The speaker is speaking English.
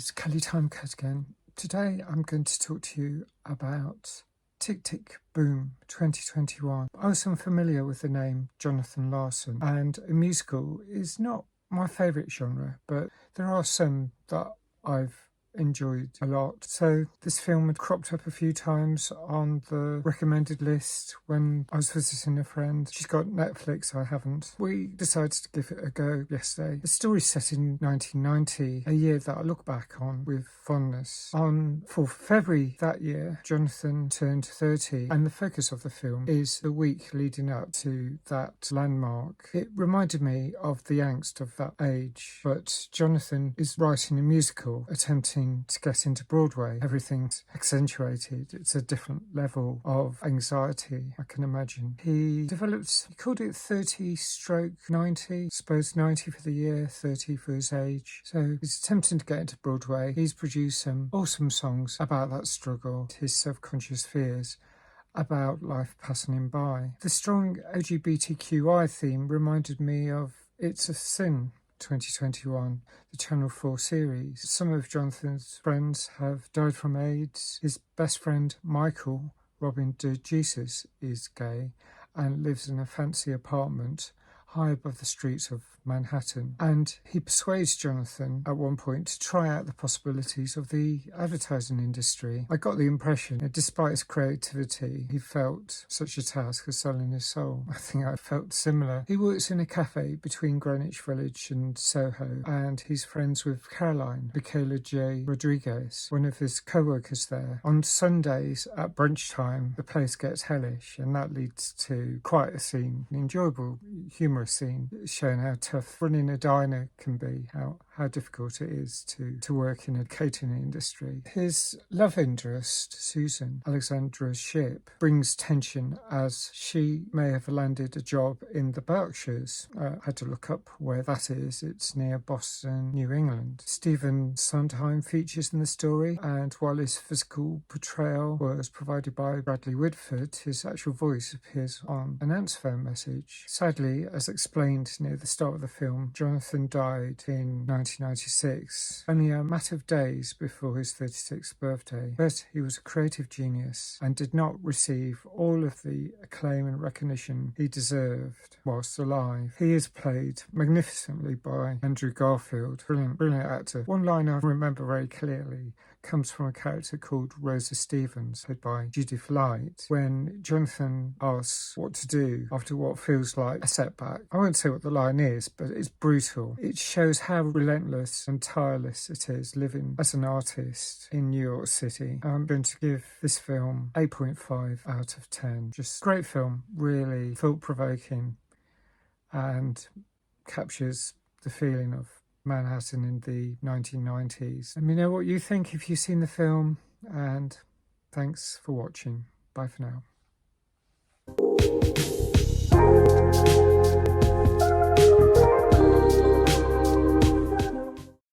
it's Kelly Timecut again. Today I'm going to talk to you about Tick Tick Boom 2021. I was unfamiliar with the name Jonathan Larson, and a musical is not my favourite genre, but there are some that I've enjoyed a lot. So this film had cropped up a few times on the recommended list when I was visiting a friend. She's got Netflix, I haven't. We decided to give it a go yesterday. The story's set in 1990, a year that I look back on with fondness. On 4th February that year, Jonathan turned 30, and the focus of the film is the week leading up to that landmark. It reminded me of the angst of that age, but Jonathan is writing a musical, attempting to get into Broadway. Everything's accentuated. It's a different level of anxiety, I can imagine. He called it 30/90, I suppose 90 for the year, 30 for his age. So he's attempting to get into Broadway. He's produced some awesome songs about that struggle, his self-conscious fears, about life passing him by. The strong LGBTQI theme reminded me of It's a Sin 2021, the Channel 4 series. Some of Jonathan's friends have died from AIDS. His best friend, Michael Robin DeJesus, is gay and lives in a fancy apartment high above the streets of Manhattan. And he persuades Jonathan at one point to try out the possibilities of the advertising industry. I got the impression that despite his creativity, he felt such a task as selling his soul. I think I felt similar. He works in a cafe between Greenwich Village and Soho, and he's friends with Caroline, Michaela J. Rodriguez, one of his co-workers there. On Sundays at brunch time, the place gets hellish, and that leads to quite a scene, an enjoyable, humorous scene, showing how tough running a diner can be, how difficult it is to work in a catering industry. His love interest, Susan, Alexandra Shipp, brings tension as she may have landed a job in the Berkshires. I had to look up where that is. It's near Boston, New England. Stephen Sondheim features in the story, and while his physical portrayal was provided by Bradley Whitford, his actual voice appears on an answer phone message. Sadly, as explained near the start of the film, Jonathan died in 1996, only a matter of days before his 36th birthday. But he was a creative genius and did not receive all of the acclaim and recognition he deserved whilst alive. He is played magnificently by Andrew Garfield, brilliant actor. One line I remember very clearly comes from a character called Rosa Stevens, played by Judith Light, when Jonathan asks what to do after what feels like a setback. I won't say what the line is, but it's brutal. It shows how relentless and tireless it is living as an artist in New York City. I'm going to give this film 8.5 out of 10. Just great film, really thought-provoking, and captures the feeling of Manhattan in the 1990s. Let me know what you think if you've seen the film, and thanks for watching. Bye for now.